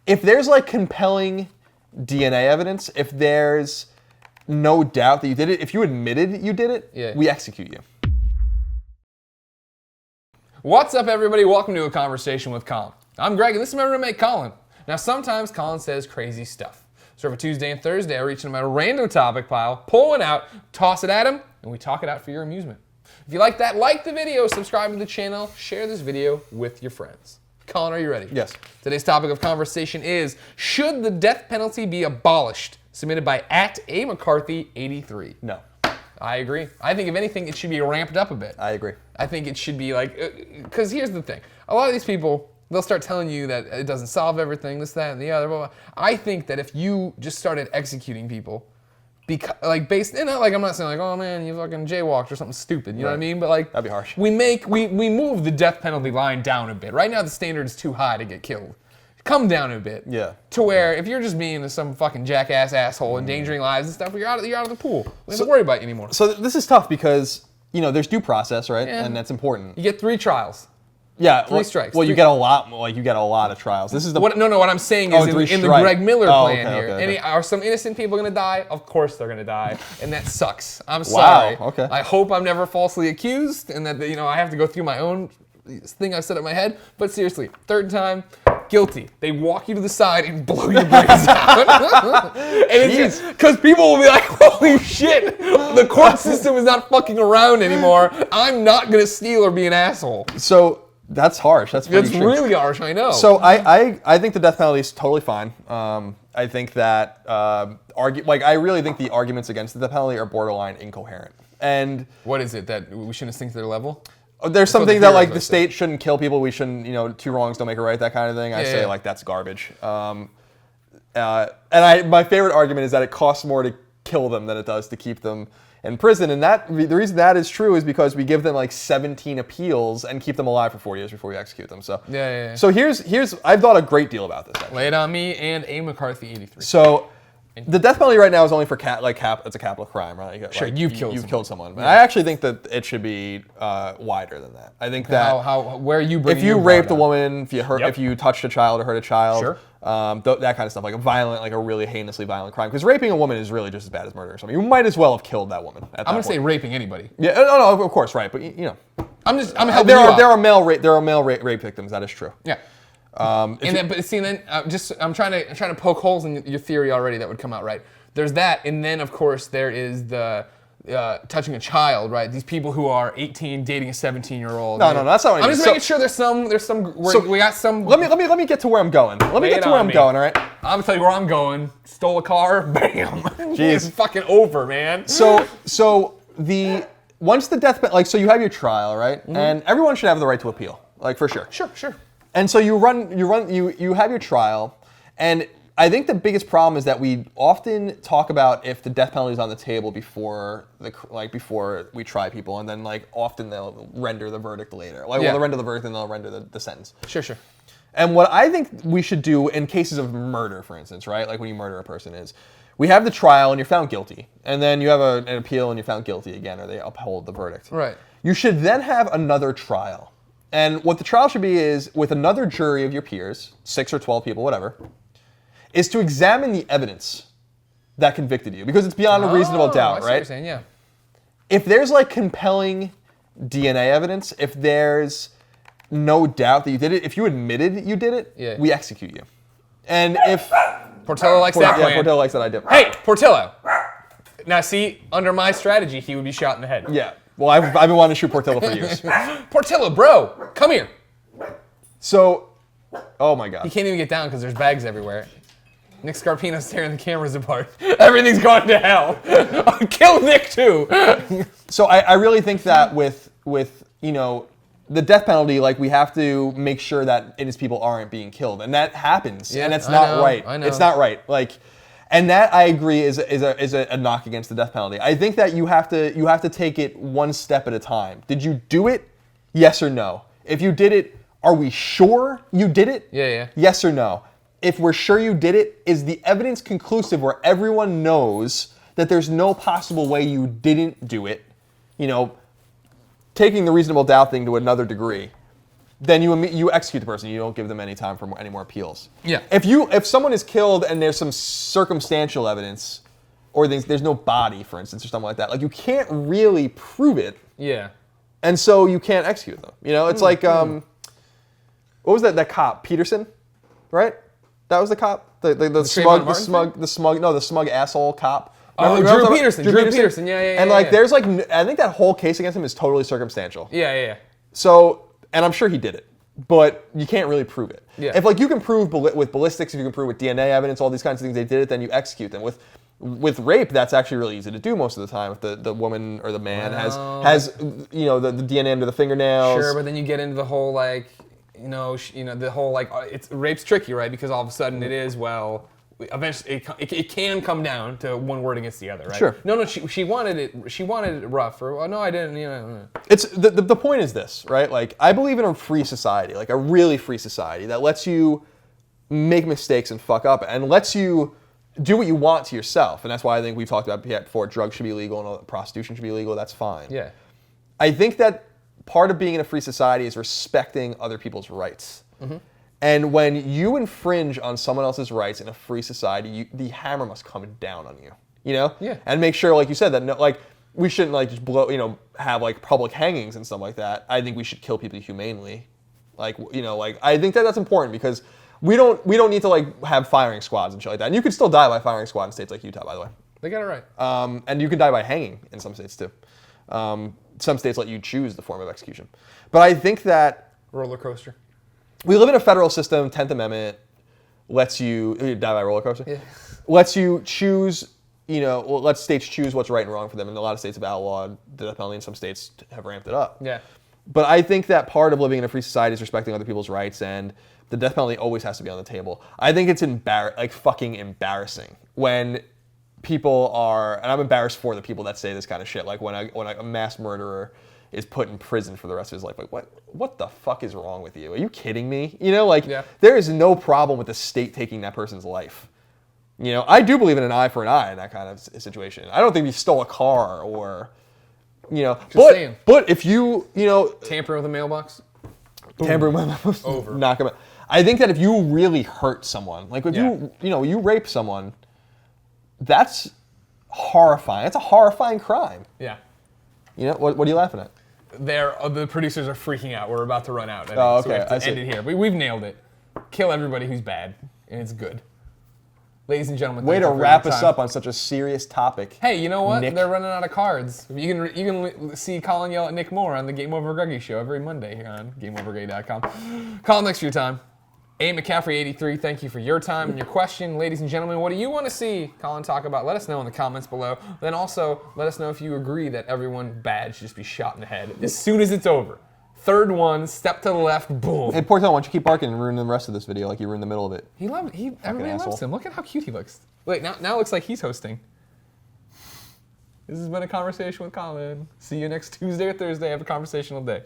if there's like compelling DNA evidence, if there's no doubt that you did it, if you admitted you did it, we execute you. What's up, everybody? Welcome to A Conversation with Colin. I'm Greg, and this is my roommate, Colin. Now, sometimes Colin says crazy stuff. So every Tuesday and Thursday, I reach into my random topic pile, pull one out, toss it at him, and we talk it out for your amusement. If you like that, like the video, subscribe to the channel, share this video with your friends. Colin, are you ready? Yes. Today's topic of conversation is, should the death penalty be abolished? Submitted by @AMcCarthy83. No. I agree. I think if anything, it should be ramped up a bit. I agree. I think it should be like, because here's the thing. A lot of these people, they'll start telling you that it doesn't solve everything, this, that, and the other, blah, blah. I think that if you just started executing people, like based, and not like, I'm not saying like, oh man, you fucking jaywalked or something stupid, you know what I mean? But like, that'd be harsh. We move the death penalty line down a bit. Right now the standard is too high to get killed. Come down a bit. Yeah. To where if you're just being some fucking jackass asshole, endangering lives and stuff, you're out of the pool. We don't have to worry about you anymore. So this is tough because, you know, there's due process, right? Yeah. And that's important. You get 3 trials. Yeah. Three strikes. Well, you get a lot, like you get a lot of trials. This is the... What I'm saying is in the Greg Miller plan here. Okay. Are some innocent people gonna die? Of course they're gonna die. And that sucks. I'm sorry. Wow, okay. I hope I'm never falsely accused and that, you know, I have to go through my own thing I've set up in my head. But seriously, third time, guilty. They walk you to the side and blow your brains out. And it's because people will be like, holy shit, the court system is not fucking around anymore. I'm not gonna steal or be an asshole. So that's harsh. That's really harsh, I know. So I think the death penalty is totally fine. I think that I really think the arguments against the death penalty are borderline incoherent. And what is it that we shouldn't sink to their level? There's something that like the state shouldn't kill people. We shouldn't, you know, 2 wrongs don't make a right. That kind of thing. I say like that's garbage. And my favorite argument is that it costs more to kill them than it does to keep them in prison. And the reason that is true is because we give them like 17 appeals and keep them alive for 4 years before we execute them. So So here's I've thought a great deal about this. Actually. Lay it on me and AMcCarthy83. So the death penalty right now is only for it's a capital crime, right? Like, sure, you've killed someone. But I actually think that it should be wider than that. I think that where are you bringing if you raped a woman, if you touched a child or hurt a child, that kind of stuff, like a really heinously violent crime. Because raping a woman is really just as bad as murdering someone. You might as well have killed that woman. I'm gonna say raping anybody. Yeah, no, of course, right. But you know, I'm helping you out. There are male rape victims. That is true. Yeah. I'm trying to poke holes in your theory already that would come out right. There's that, and then of course there is the touching a child, right? These people who are 18 dating a 17-year-old. No, that's not what I mean. I'm just making sure there's some. We got some. Let me get to where I'm going. All right. I'm gonna tell you where I'm going. Stole a car, bam. Jeez. It's fucking over, man. Once the death penalty, so you have your trial, right? Mm-hmm. And everyone should have the right to appeal, like for sure. Sure. And so you have your trial, and I think the biggest problem is that we often talk about if the death penalty is on the table before we try people, and then like often they'll render the verdict later. They'll render the verdict and they'll render the sentence. Sure. And what I think we should do in cases of murder, for instance, right? Like when you murder a person is, we have the trial and you're found guilty, and then you have an appeal and you're found guilty again, or they uphold the verdict. Right. You should then have another trial. And what the trial should be is, with another jury of your peers, 6 or 12 people, whatever, is to examine the evidence that convicted you. Because it's beyond a reasonable doubt, right? I see what you're saying, yeah. If there's like compelling DNA evidence, if there's no doubt that you did it, if you admitted you did it, we execute you. And if... Portillo likes that plan. Yeah, Portillo likes that idea. Hey, Portillo! Now see, under my strategy, he would be shot in the head. Yeah. Well, I've been wanting to shoot Portillo for years. Portillo, bro, come here. So, oh my God. He can't even get down because there's bags everywhere. Nick Scarpino's tearing the cameras apart. Everything's going to hell. Kill Nick too. So I really think that with you know, the death penalty, like we have to make sure that innocent people aren't being killed, and that happens, and it's not right. I know. It's not right. Like. And that, I agree, is a knock against the death penalty. I think that you have to take it one step at a time. Did you do it? Yes or no? If you did it, are we sure you did it? Yeah. Yes or no? If we're sure you did it, is the evidence conclusive where everyone knows that there's no possible way you didn't do it? You know, taking the reasonable doubt thing to another degree. then you execute the person. You don't give them any time for any more appeals. Yeah. If someone is killed and there's some circumstantial evidence, or there's no body, for instance, or something like that, like you can't really prove it. Yeah. And so you can't execute them. You know, it's like what was that cop Peterson, right? That was the cop, the smug asshole cop. Oh, Drew Peterson. Drew Peterson. Yeah. And like, there's like, I think that whole case against him is totally circumstantial. Yeah. So, and I'm sure he did it, but you can't really prove it. Yeah. If like you can prove with ballistics, if you can prove with DNA evidence, all these kinds of things they did it, then you execute them. With rape, that's actually really easy to do most of the time. If the woman or the man has the DNA under the fingernails. Sure, but then you get into the whole like, the whole like, rape's tricky, right? Because all of a sudden it is, well, eventually it can come down to one word against the other, right? Sure. No, she wanted it rough, or no, I didn't. It's the point is this, right? Like, I believe in a free society, like a really free society that lets you make mistakes and fuck up and lets you do what you want to yourself. And that's why I think we've talked about before, drugs should be legal and prostitution should be legal. That's fine. Yeah. I think that part of being in a free society is respecting other people's rights. Mm-hmm. And when you infringe on someone else's rights in a free society, the hammer must come down on you. You know? Yeah. And make sure, like you said, that we shouldn't like just have like public hangings and stuff like that. I think we should kill people humanely. I think that's important because we don't need to like have firing squads and shit like that. And you can still die by firing squad in states like Utah, by the way. They got it right. And you can die by hanging in some states too. Some states let you choose the form of execution. But I think that roller coaster. We live in a federal system. 10th Amendment lets you die by roller coaster. Yeah. Lets you choose. Lets states choose what's right and wrong for them. And a lot of states have outlawed the death penalty, and some states have ramped it up. Yeah. But I think that part of living in a free society is respecting other people's rights, and the death penalty always has to be on the table. I think it's fucking embarrassing when people are, and I'm embarrassed for the people that say this kind of shit. Like when a mass murderer is put in prison for the rest of his life. Like what the fuck is wrong with you? Are you kidding me? There is no problem with the state taking that person's life. I do believe in an eye for an eye in that kind of situation. I don't think you stole a car or, saying. But if you, tampering with a mailbox. Tampering with a mailbox. Over. Knock them out. I think that if you really hurt someone, like if you rape someone, that's horrifying. It's a horrifying crime. Yeah. What are you laughing at? The producers are freaking out. We're about to run out. Oh, okay. So we have to end it here. We've nailed it. Kill everybody who's bad, and it's good. Ladies and gentlemen, way to wrap us up on such a serious topic. Hey, you know what? Nick. They're running out of cards. You can see Colin yell at Nick Moore on the Game Over Greggy show every Monday here on GameOverGreggy.com. Colin, thanks for your time. A. McCaffrey83, thank you for your time and your question. Ladies and gentlemen, what do you want to see Colin talk about? Let us know in the comments below. Then also, let us know if you agree that everyone bad should just be shot in the head as soon as it's over. Third one, step to the left, boom. Hey, Portel, why don't you keep barking and ruin the rest of this video like you ruined the middle of it? Everybody loves him. Look at how cute he looks. Wait, now it looks like he's hosting. This has been A Conversation with Colin. See you next Tuesday or Thursday. Have a conversational day.